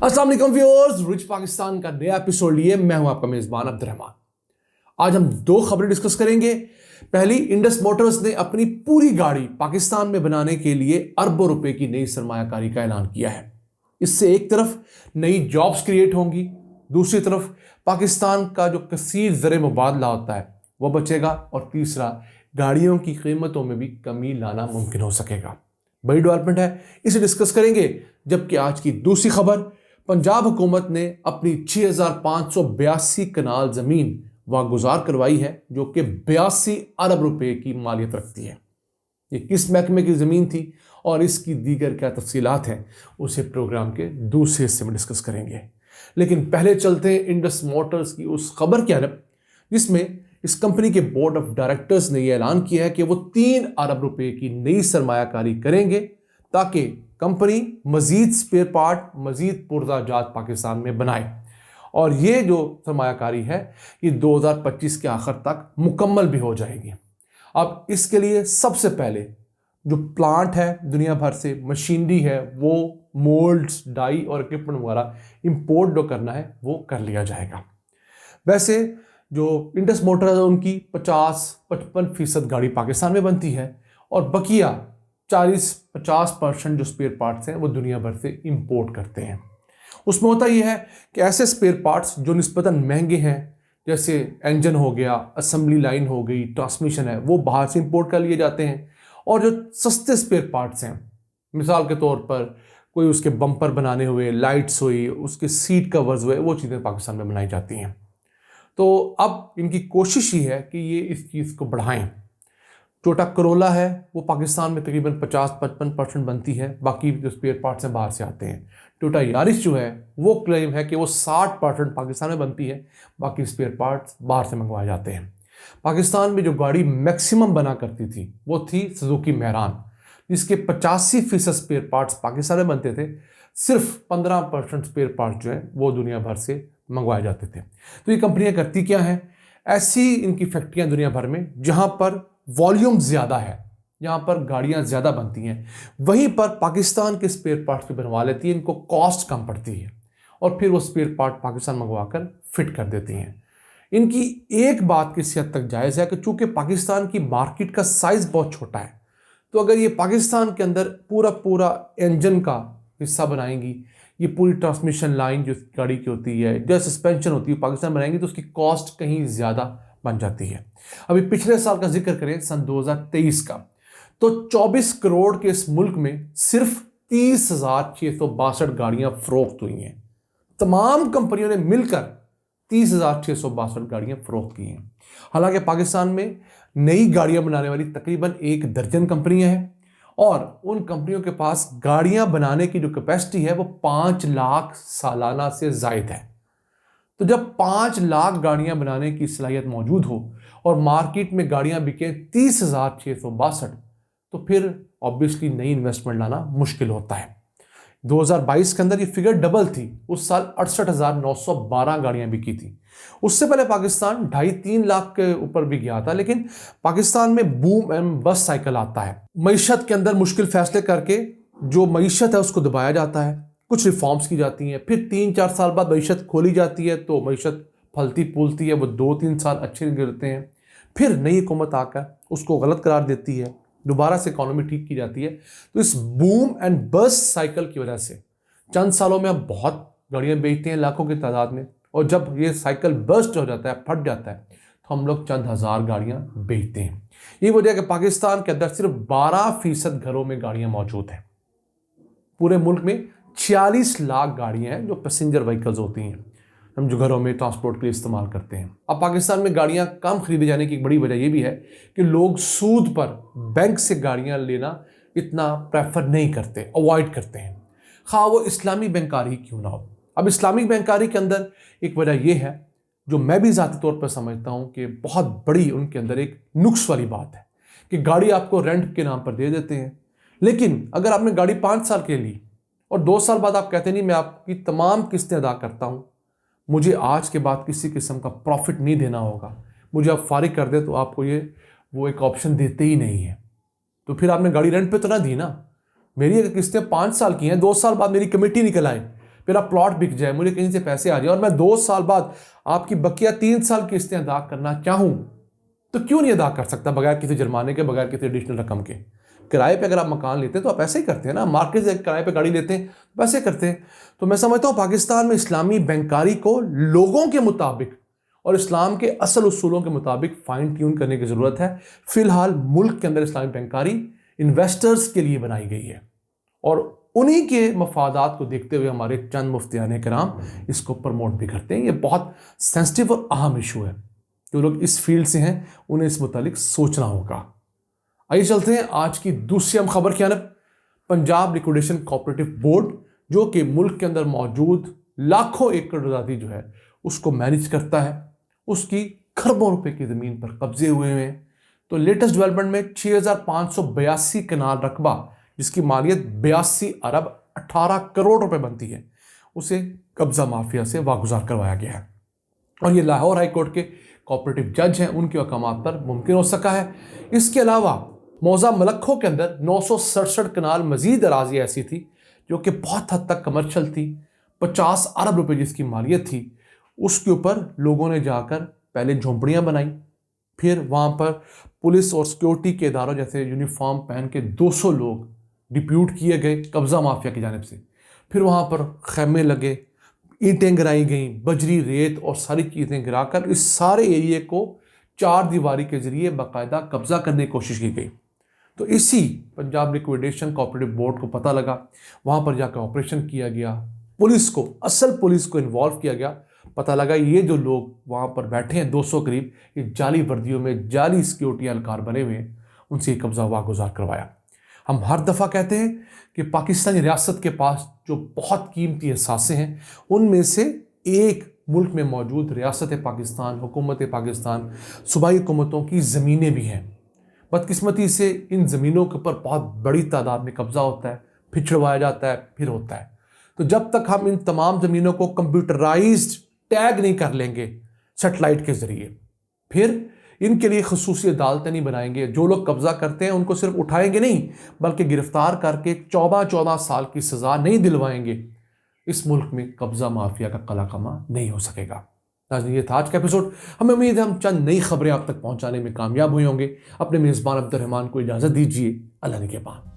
अस्सलाम वालेकुम viewers, rich Pakistan का नया एपिसोड लिए मैं हूं आपका मेजबान अब्दुर्रहमान। आज हम दो खबरें डिस्कस करेंगे। पहली, इंडस मोटर्स ने अपनी पूरी गाड़ी पाकिस्तान में बनाने के लिए अरबों रुपए की नई सरमायाकारी का ऐलान किया है। इससे एक तरफ नई जॉब्स क्रिएट होंगी, दूसरी तरफ पाकिस्तान का जो कसीर ज़र मुबादला होता है वह बचेगा, और तीसरा, गाड़ियों की कीमतों में भी कमी लाना मुमकिन हो सकेगा। बड़ी डेवलपमेंट है, इसे डिस्कस करेंगे। जबकि आज की दूसरी खबर, पंजाब हुकूमत ने अपनी 6582 कनाल ज़मीन वागुजार करवाई है, जो कि 82 अरब रुपए की मालियत रखती है। ये किस महकमे की ज़मीन थी और इसकी दीगर क्या तफसीलात हैं, उसे प्रोग्राम के दूसरे हिस्से में डिस्कस करेंगे। लेकिन पहले चलते हैं इंडस मोटर्स की उस खबर की तरफ जिसमें इस कंपनी के बोर्ड ऑफ डायरेक्टर्स ने यह ऐलान किया है कि वो 3 अरब रुपए की नई सरमायाकारी करेंगे ताकि कंपनी मजीद स्पेयर पार्ट, मजीद पुर्जाजात पाकिस्तान में बनाए। और ये जो सरमायाकारी है ये 2025 के आखिर तक मुकम्मल भी हो जाएगी। अब इसके लिए सबसे पहले जो प्लांट है, दुनिया भर से मशीनरी है, वो मोल्ड्स, डाई और इक्विपमेंट वगैरह इंपोर्ट जो करना है वो कर लिया जाएगा। वैसे जो इंडस मोटर्स है उनकी 50-55% गाड़ी पाकिस्तान में बनती है और बकिया 40-50% जो स्पेयर पार्ट्स हैं वो दुनिया भर से इंपोर्ट करते हैं। उसमें होता यह है कि ऐसे स्पेयर पार्ट्स जो निस्बतन महंगे हैं, जैसे इंजन हो गया, असेंबली लाइन हो गई, ट्रांसमिशन है, वो बाहर से इंपोर्ट कर लिए जाते हैं। और जो सस्ते स्पेयर पार्ट्स हैं, मिसाल के तौर पर कोई उसके बम्पर बनाने हुए, लाइट्स हुई, उसके सीट कवर्स हुए, वो चीज़ें पाकिस्तान में बनाई जाती हैं। तो अब इनकी कोशिश ही है कि ये इस चीज़ को बढ़ाएं। टोयोटा करोला है वो पाकिस्तान में तकरीबन 50-55% बनती है, बाकी जो स्पेयर पार्ट्स हैं बाहर से आते हैं। टोयोटा यारिस जो है वो क्लेम है कि वो 60% पाकिस्तान में बनती है, बाकी स्पेयर पार्ट्स बाहर से मंगवाए जाते हैं। पाकिस्तान में जो गाड़ी मैक्सिमम बना करती थी वो थी सुजुकी मेहरान, जिसके 85% स्पेयर पार्ट्स पाकिस्तान में बनते थे। सिर्फ 15% स्पेयर पार्ट्स जो हैं वो दुनिया भर से मंगवाए जाते थे। तो ये कंपनियां करती क्या हैं? ऐसी इनकी फैक्ट्रियां दुनिया भर में जहां पर वॉल्यूम ज़्यादा है, जहां पर गाड़ियां ज़्यादा बनती हैं, वहीं पर पाकिस्तान के स्पेयर पार्ट्स भी बनवा लेती हैं। इनको कॉस्ट कम पड़ती है और फिर वो स्पेयर पार्ट पाकिस्तान मंगवा कर फिट कर देती हैं। इनकी एक बात किसी हद तक जायज़ है कि चूँकि पाकिस्तान की मार्केट का साइज़ बहुत छोटा है, तो अगर ये पाकिस्तान के अंदर पूरा इंजन का हिस्सा बनाएंगी, ये पूरी ट्रांसमिशन लाइन जो गाड़ी की होती है, जो सस्पेंशन होती है, पाकिस्तान बनाएंगी, तो उसकी कॉस्ट कहीं ज़्यादा बन जाती है। अभी पिछले साल का जिक्र करें, सन 2023 का, तो 24 करोड़ के इस मुल्क में सिर्फ 30,662 गाड़ियां फरोख्त हुई हैं। तमाम कंपनियों ने मिलकर 30,662 गाड़ियां फरोख्त की हैं। हालांकि पाकिस्तान में नई गाड़ियां बनाने वाली तकरीबन 1 दर्जन कंपनियां हैं और उन कंपनियों के पास गाड़ियां बनाने की जो कैपेसिटी है वो 5 लाख सालाना से जायद है। तो जब 5 लाख गाड़ियां बनाने की सलाहियत मौजूद हो और मार्केट में गाड़ियां बिके 30,662, तो फिर ऑब्वियसली नई इन्वेस्टमेंट लाना मुश्किल होता है। 2022 के अंदर ये फिगर डबल थी, उस साल 68,912 गाड़ियां बिकी थी। उससे पहले पाकिस्तान 2.5-3 लाख के ऊपर भी गया था। लेकिन पाकिस्तान में बूम एंड बस्ट साइकिल आता है। मईशत के अंदर मुश्किल फैसले करके जो मईशत है उसको दबाया जाता है, कुछ रिफॉर्म्स की जाती हैं, फिर 3-4 साल बाद मईशत खोली जाती है तो मईशत फलती फूलती है, वो 2-3 साल अच्छे गिरते हैं, फिर नई हुकूमत आकर उसको गलत करार देती है, दोबारा से इकोनॉमी ठीक की जाती है। तो इस बूम एंड बस्ट साइकिल की वजह से चंद सालों में हम बहुत गाड़ियाँ बेचते हैं, लाखों की तादाद में, और जब ये साइकिल बस्ट हो जाता है, फट जाता है, तो हम लोग चंद हज़ार गाड़ियाँ बेचते हैं। ये वजह है कि पाकिस्तान के अंदर सिर्फ 12% घरों में गाड़ियाँ मौजूद हैं। पूरे मुल्क में 46 लाख गाड़ियाँ हैं जो पैसेंजर व्हीकल्स होती हैं, हम जो घरों में ट्रांसपोर्ट के लिए इस्तेमाल करते हैं। अब पाकिस्तान में गाड़ियां कम खरीदे जाने की एक बड़ी वजह यह भी है कि लोग सूद पर बैंक से गाड़ियां लेना इतना प्रेफर नहीं करते, अवॉइड करते हैं, खा वो इस्लामी बैंकारी क्यों ना हो। अब इस्लामिक बैंकारी के अंदर एक वजह यह है, जो मैं भी ज़ाती तौर पर समझता हूँ कि बहुत बड़ी उनके अंदर एक नुक्स वाली बात है कि गाड़ी आपको रेंट के नाम पर दे देते हैं, लेकिन अगर आपने गाड़ी 5 साल के लिए और 2 साल बाद आप कहते नहीं मैं आपकी तमाम किस्तें अदा करता हूँ, मुझे आज के बाद किसी किस्म का प्रॉफिट नहीं देना होगा, मुझे आप फारिग कर दे, तो आपको वो एक ऑप्शन देते ही नहीं है। तो फिर आपने गाड़ी रेंट पे तो ना दी ना। मेरी अगर किस्तें 5 साल की हैं, 2 साल बाद मेरी कमेटी निकल आए मेरा प्लॉट बिक जाए, मुझे कहीं से पैसे आ जाए और मैं 2 साल बाद आपकी बकिया 3 साल की किस्तें अदा करना चाहूँ, तो क्यों नहीं अदा कर सकता बगैर किसी जुर्माने के, बगैर किसी एडिशनल रकम के? किराए पे अगर आप मकान लेते हैं तो आप ऐसे ही करते हैं ना, मार्केट से किराए पे गाड़ी लेते हैं वैसे करते हैं। तो मैं समझता हूँ पाकिस्तान में इस्लामी बैंकारी को लोगों के मुताबिक और इस्लाम के असल उसूलों के मुताबिक फाइन ट्यून करने की ज़रूरत है। फिलहाल मुल्क के अंदर इस्लामी बैंकारी इन्वेस्टर्स के लिए बनाई गई है और उन्हीं के मफादात को देखते हुए हमारे चंद मुफ्तियान कराम इसको प्रमोट भी करते हैं। ये बहुत सेंसिटिव और अहम इशू है, जो लोग इस फील्ड से हैं उन्हें इस मुतालिक सोचना होगा। आइए चलते हैं आज की दूसरी अहम खबर की जानब। पंजाब लिक्विडेशन कोऑपरेटिव बोर्ड, जो कि मुल्क के अंदर मौजूद लाखों एकड़ आज़ादी जो है उसको मैनेज करता है, उसकी खरबों रुपए की ज़मीन पर कब्जे हुए हैं। तो लेटेस्ट डेवलपमेंट में 6582 कनाल रकबा, जिसकी मालियत 82 अरब 18 करोड़ रुपए बनती है, उसे कब्जा माफिया से वागुजार करवाया गया है। और ये लाहौर हाई कोर्ट के कोऑपरेटिव जज हैं, उनके अहकामात पर मुमकिन हो सका है। इसके अलावा मौजा मलक्खों के अंदर 967 कनाल मजीद अराजी ऐसी थी जो कि बहुत हद तक कमर्शल थी, 50 अरब रुपए जिसकी मालियत थी। उसके ऊपर लोगों ने जाकर पहले झोंपड़ियाँ बनाई, फिर वहाँ पर पुलिस और सिक्योरिटी के इदारों जैसे यूनिफॉर्म पहन के 200 लोग डिप्यूट किए गए कब्ज़ा माफिया की जानिब से। फिर वहाँ पर खैमे लगे, ईंटें गिराई गई, बजरी रेत और सारी चीज़ें गिराकर इस सारे एरिए को 4 दीवारी के ज़रिए बाकायदा कब्ज़ा करने की कोशिश की गई। तो इसी पंजाब लिक्विडेशन कोऑपरेटिव बोर्ड को पता लगा, वहाँ पर जाकर ऑपरेशन किया गया, पुलिस को, असल पुलिस को इन्वॉल्व किया गया। पता लगा ये जो लोग वहाँ पर बैठे हैं 200 करीब, ये जाली वर्दियों में जाली सिक्योरिटी एहलकार बने हुए हैं, उनसे कब्ज़ा वागुजार करवाया। हम हर दफ़ा कहते हैं कि पाकिस्तानी रियासत के पास जो बहुत कीमती असासे हैं, उनमें से एक मुल्क में मौजूद रियासत पाकिस्तान, हुकूमत पाकिस्तान, सूबाई हुकूमतों की ज़मीनें भी हैं। बदकिस्मती से इन ज़मीनों के ऊपर बहुत बड़ी तादाद में कब्ज़ा होता है, फिर छुड़वाया जाता है, फिर होता है। तो जब तक हम इन तमाम ज़मीनों को कंप्यूटराइज्ड टैग नहीं कर लेंगे सेटेलाइट के ज़रिए, फिर इनके लिए खसूसी अदालतें नहीं बनाएंगे, जो लोग कब्ज़ा करते हैं उनको सिर्फ उठाएंगे नहीं बल्कि गिरफ्तार करके 14 साल की सज़ा नहीं दिलवाएंगे, इस मुल्क में कब्ज़ा माफिया का कलाकमा नहीं हो सकेगा। नाज़रीन, ये था आज का एपिसोड। हमें उम्मीद है हम चंद नई खबरें आप तक पहुंचाने में कामयाब हुए होंगे। अपने मेज़बान अब्दुल रहमान को इजाज़त दीजिए। अल्लाह निगहबान।